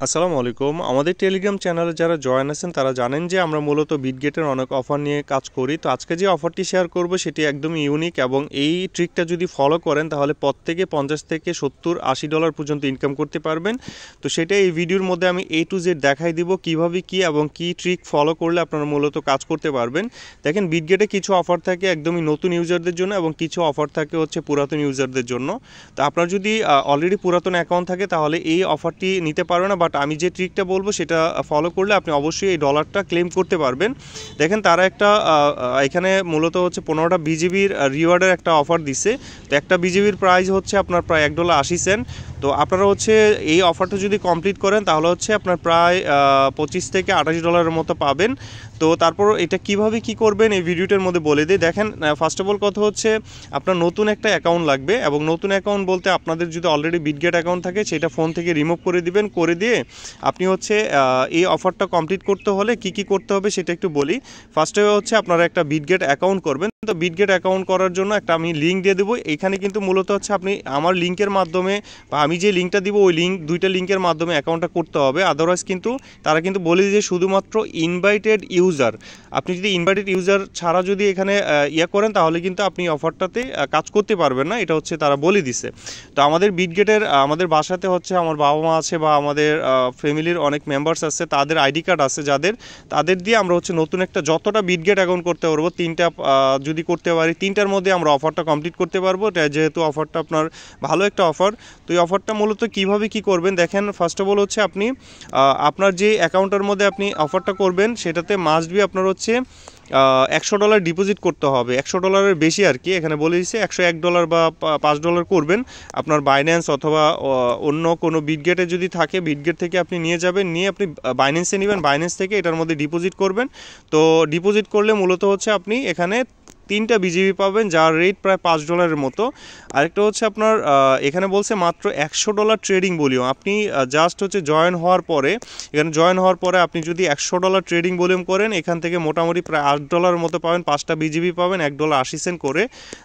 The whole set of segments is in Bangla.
আসসালামু আলাইকুম। আমাদের টেলিগ্রাম চ্যানেলে যারা জয়েন আছেন তারা জানেন যে আমরা মূলত বিটগেটের অনেক অফার নিয়ে কাজ করি। তো আজকে যে অফারটি শেয়ার করব সেটি একদম ইউনিক এবং এই ট্রিকটা যদি ফলো করেন তাহলে প্রত্যেকে 50 থেকে 70-80 ডলার পর্যন্ত ইনকাম করতে পারবেন। তো সেটা এই ভিডিওর মধ্যে আমি A to Z দেখাই দিব কিভাবে কি এবং কি ট্রিক ফলো করলে আপনারা মূলত কাজ করতে পারবেন। দেখেন, বিটগেটে কিছু অফার থাকে একদমই নতুন ইউজারদের জন্য এবং কিছু অফার থাকে হচ্ছে পুরাতন ইউজারদের জন্য। তো আপনার যদি অলরেডি পুরাতন অ্যাকাউন্ট থাকে তাহলে এই অফারটি নিতে পারবেন না, বাট আমি যে ট্রিকটা বলবো সেটা ফলো করলে আপনি অবশ্যই এই ডলারটা ক্লেম করতে পারবেন। দেখেন, তারা একটা এখানে মূলত হচ্ছে 15টা বিজিবির রিওয়ার্ডের একটা অফার দিচ্ছে। তো একটা বিজিবির প্রাইস হচ্ছে আপনার প্রায় $1.80। তো আপনারা হচ্ছে এই অফারটা যদি কমপ্লিট করেন তাহলে হচ্ছে আপনার প্রায় 25 থেকে 28 ডলারের মতো পাবেন। তো তারপর এটা কিভাবে কি করবেন এই ভিডিওটার মধ্যে বলে দিই। দেখেন, ফার্স্ট অফ অল কথা হচ্ছে আপনার নতুন একটা অ্যাকাউন্ট লাগবে, এবং নতুন অ্যাকাউন্ট বলতে আপনাদের যদি অলরেডি বিটগেট অ্যাকাউন্ট থাকে সেটা ফোন থেকে রিমুভ করে দিবেন। করে দিয়ে আপনি হচ্ছে এই অফারটা কমপ্লিট করতে হলে কি কি করতে হবে সেটা একটু বলি। ফার্স্টে হচ্ছে আপনারা একটা বিটগেট অ্যাকাউন্ট করবেন। তো বিটগেট অ্যাকাউন্ট করার জন্য একটা আমি লিঙ্ক দিয়ে দেবো। এখানে কিন্তু মূলত হচ্ছে আপনি আমার লিঙ্কের মাধ্যমে বা আমি যে লিঙ্কটা দিব ওই দুইটা লিঙ্কের মাধ্যমে অ্যাকাউন্টটা করতে হবে। আদারওয়াইজ কিন্তু তারা কিন্তু বলে যে শুধুমাত্র ইনভাইটেড ইউজার, আপনি যদি ইনভাইটেড ইউজার ছাড়া যদি এখানে করেন তাহলে কিন্তু আপনি অফারটাতে কাজ করতে পারবেন না, এটা হচ্ছে তারা বলে দিছে। তো আমাদের বিটগেটের আমাদের বাসাতে হচ্ছে আমার বাবা মা আছে বা আমাদের ফ্যামিলির অনেক মেম্বার্স আছে, তাদের আইডি কার্ড আছে তাদের দিয়ে আমরা হচ্ছে নতুন একটা যতটা বিটগেট অ্যাকাউন্ট করতে পারবো, 3টা যদি করতে পারি 3টার মধ্যে আমরা অফারটা কমপ্লিট করতে পারবো, যেহেতু অফারটা আপনার ভালো একটা অফার। তো এই অফারটা মূলত কিভাবে কি করবেন দেখেন। ফার্স্ট অফ অল হচ্ছে আপনি আপনার যে অ্যাকাউন্টের মধ্যে আপনি অফারটা করবেন সেটাতে মাস্ট বি আপনার হচ্ছে $100 ডিপোজিট করতে হবে। $100 বেশি আর কি, এখানে বলে দিচ্ছে $101 বা $5 করবেন। আপনার বাইন্যান্স অথবা অন্য কোনো বিটগেটে যদি থাকে বিটগেট থেকে আপনি নিয়ে যাবেন, নিয়ে আপনি বাইন্যান্সে নেবেন, বাইন্যান্স থেকে এটার মধ্যে ডিপোজিট করবেন। তো ডিপোজিট করলে মূলত হচ্ছে আপনি এখানে 3টা বিজিবি পাবেন, যার রেট প্রায় $5 মতো। আরেকটা হচ্ছে আপনার এখানে বলছে মাত্র $100 ট্রেডিং ভলিউম। আপনি জাস্ট হচ্ছে জয়েন হওয়ার পরে আপনি যদি $100 ট্রেডিং ভলিউম করেন এখান থেকে মোটামুটি প্রায় $8 মতো পাবেন, 5টা বিজিবি পাবেন $1.80 করে।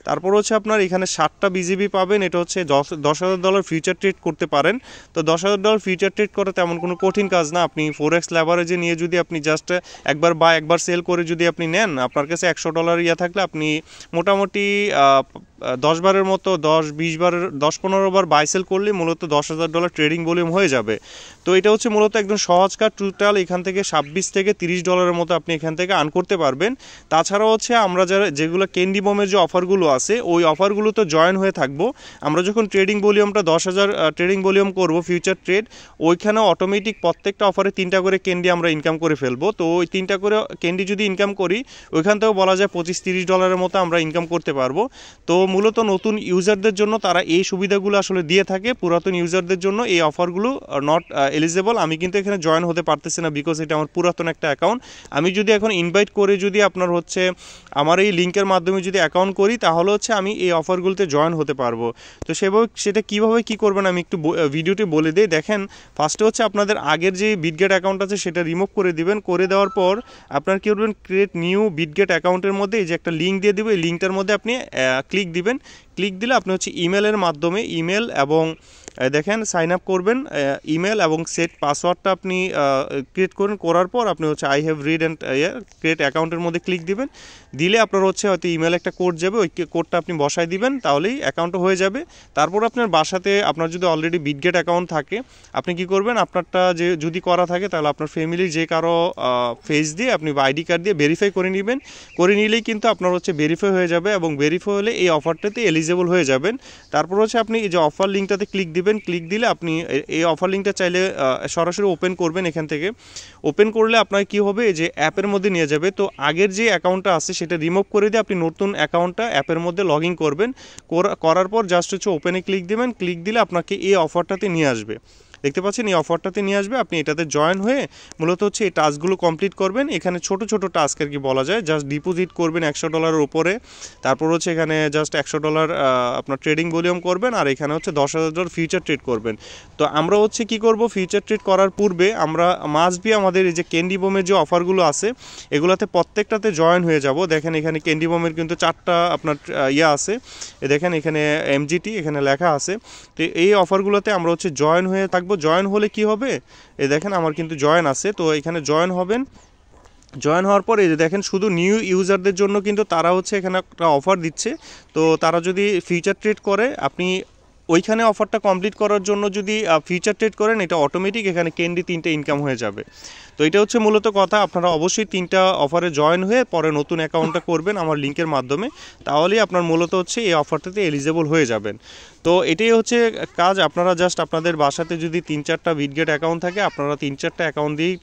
তারপর হচ্ছে আপনার এখানে 7টা বিজিবি পাবেন, এটা হচ্ছে $10,000 ফিউচার ট্রেড করতে পারেন। তো $10,000 ফিউচার ট্রেড করা তেমন কোনো কঠিন কাজ না। আপনি ফোরেক্স লেভারেজে নিয়ে যদি আপনি জাস্ট একবার বাই একবার সেল করে যদি আপনি নেন, আপনার কাছে $100 থাকলে আপনি মোটামুটি 10 বারের মতো 10-15 বার বাই সেল করলে মূলত $10,000 ট্রেডিং ভলিউম হয়ে যাবে। তো এটা হচ্ছে মূলত একদম সহজ কাজ। টোটাল এখান থেকে $26 থেকে $30 মতো আপনি এখান থেকে আর্ন করতে পারবেন। তাছাড়া হচ্ছে আমরা যেগুলো ক্যান্ডি বমের যে অফারগুলো আছে ওই অফারগুলো তো জয়েন হয়ে থাকবো। আমরা যখন ট্রেডিং ভলিউমটা 10,000 ট্রেডিং ভলিউম করবো ফিউচার ট্রেড, ওইখানে অটোমেটিক প্রত্যেকটা অফারে 3টা করে ক্যান্ডি আমরা ইনকাম করে ফেলবো। তো ওই 3টা করে ক্যান্ডি যদি ইনকাম করি ওইখান থেকেও বলা যায় $25-30 মতো আমরা ইনকাম করতে পারবো। তো মূলত নতুন ইউজারদের জন্য তারা এই সুবিধাগুলো আসলে দিয়ে থাকে, পুরাতন ইউজারদের জন্য এই অফারগুলো নট এলিজেবল। আমি কিন্তু এখানে জয়েন হতে পারতেছি না বিকজ এটা আমার পুরাতন একটা অ্যাকাউন্ট। আমি যদি এখন ইনভাইট করে যদি আপনার হচ্ছে আমার এই লিঙ্কের মাধ্যমে যদি অ্যাকাউন্ট করি তাহলে হচ্ছে আমি এই অফারগুলোতে জয়েন হতে পারবো। তো সেটা কিভাবে কি করবেন আমি একটু ভিডিওটি বলে দিই। দেখেন, ফার্স্টে হচ্ছে আপনাদের আগের যে বিটগেট অ্যাকাউন্ট আছে সেটা রিমুভ করে দিবেন। করে দেওয়ার পর আপনার কি করবেন, ক্রিয়েট নিউ বিটগেট অ্যাকাউন্টের মধ্যে এই যে একটা লিঙ্ক দিয়ে দেবো, এই লিঙ্কটার মধ্যে আপনি ক্লিক দিবেন। ক্লিক দিলে আপনি হচ্ছে ইমেলের মাধ্যমে ইমেল এবং দেখেন সাইন আপ করবেন, ইমেল এবং সেট পাসওয়ার্ডটা আপনি ক্রিয়েট করার পর আপনি হচ্ছে I have read and create অ্যাকাউন্টের মধ্যে ক্লিক দিবেন। দিলে আপনার হচ্ছে হয়তো ইমেল একটা কোড যাবে, ওই কোডটা আপনি বসায় দিবেন, তাহলেই অ্যাকাউন্টও হয়ে যাবে। তারপর আপনার বাসাতে আপনার যদি অলরেডি বিটগেট অ্যাকাউন্ট থাকে আপনি কি করবেন, আপনারটা যে যদি করা থাকে তাহলে আপনার ফ্যামিলির যে কারো ফেস দিয়ে আপনি বা আইডি কার্ড দিয়ে ভেরিফাই করে নেবেন। করে নিলেই কিন্তু আপনার হচ্ছে ভেরিফাই হয়ে যাবে, এবং ভেরিফাই হলে এই অফারটাতে এলিজেবল হয়ে যাবেন। তারপর হচ্ছে আপনি এই যে অফার লিঙ্কটাতে ক্লিক দিবেন। ক্লিক দিলে আপনি এই অফার লিঙ্কটা চাইলে সরাসরি ওপেন করবেন। এখান থেকে ওপেন করলে আপনার কি হবে, এই যে অ্যাপের মধ্যে নিয়ে যাবে। তো আগের যে অ্যাকাউন্টটা আছে সেটা রিমুভ করে দিয়ে আপনি নতুন অ্যাকাউন্টটা অ্যাপের মধ্যে লগ ইন করবেন। করার পর জাস্ট হচ্ছে ওপেনে ক্লিক দেবেন। ক্লিক দিলে আপনাকে এই অফারটাতে নিয়ে আসবে। দেখতে পাচ্ছেন এই অফারটাতে নিয়ে আসবে। আপনি এটাতে জয়েন হয়ে মূলত হচ্ছে এই টাস্কগুলো কমপ্লিট করবেন। এখানে ছোট ছোট টাস্ক আর কি বলা যায়, জাস্ট ডিপোজিট করবেন $100 উপরে। তারপর হচ্ছে এখানে জাস্ট $100 আপনার ট্রেডিং ভলিউম করবেন, আর এখানে হচ্ছে $10,000 ফিউচার ট্রেড করবেন। তো আমরা হচ্ছে কি করব, ফিউচার ট্রেড করার পূর্বে আমরা মাস্ট বি আমাদের এই যে ক্যান্ডি বমের যে অফারগুলো আছে এগুলোতে প্রত্যেকটাতে জয়েন হয়ে যাব। দেখেন এখানে ক্যান্ডি বমের কিন্তু 4টা আপনার আছে, দেখেন এখানে MGT এখানে লেখা আছে। তো এই অফারগুলোতে আমরা হচ্ছে জয়েন হয়ে থাকবো। জয়েন হলে কি হবে, এই দেখেন আমার কিন্তু জয়েন আছে, তো এখানে জয়েন হবেন। জয়েন হওয়ার পরে এই যে দেখেন শুধু নিউ ইউজারদের জন্য কিন্তু তারা হচ্ছে এখানে একটা অফার দিচ্ছে। তো তারা যদি ফিউচার ট্রেড করে, আপনি ওইখানে অফারটা কমপ্লিট করার জন্য যদি ফিউচার ট্রেড করেন, এটা অটোমেটিক এখানে ক্যান্ডি 3টে ইনকাম হয়ে যাবে। তো এটা হচ্ছে মূলত কথা, আপনারা অবশ্যই 3টা অফারে জয়েন হয়ে পরে নতুন অ্যাকাউন্টটা করবেন আমার লিঙ্কের মাধ্যমে, তাহলেই আপনার মূলত হচ্ছে এই অফারটাতে এলিজেবল হয়ে যাবেন। তো এটাই হচ্ছে কাজ, আপনারা জাস্ট আপনাদের বাসাতে যদি 3-4টা বিটগেট অ্যাকাউন্ট থাকে, আপনারা 3-4টা অ্যাকাউন্ট দিয়েই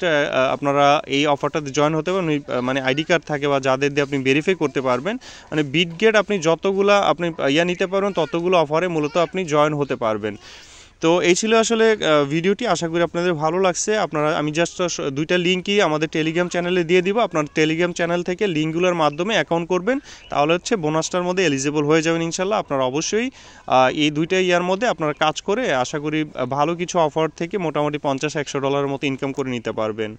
আপনারা এই অফারটাতে জয়েন হতে পারবেন। মানে আইডি কার্ড থাকে বা যাদের দিয়ে আপনি ভেরিফাই করতে পারবেন, মানে বিটগেট আপনি যতগুলা আপনি নিতে পারবেন ততগুলো অফারে মূলত আপনি জয়েন হতে পারবেন। তো এই ছিল আসলে ভিডিওটি, আশা করি আপনাদের ভালো লাগছে। আপনারা আমি জাস্ট 2টা লিঙ্কই আমাদের টেলিগ্রাম চ্যানেলে দিয়ে দিব, আপনার টেলিগ্রাম চ্যানেল থেকে লিঙ্কগুলোর মাধ্যমে অ্যাকাউন্ট করবেন, তাহলে হচ্ছে বোনাসটার মধ্যে এলিজিবল হয়ে যাবেন ইনশাল্লাহ। আপনারা অবশ্যই এই 2টা ইয়ার মধ্যে আপনারা কাজ করে আশা করি ভালো কিছু অফার থেকে মোটামুটি $50-100 মতো ইনকাম করে নিতে পারবেন।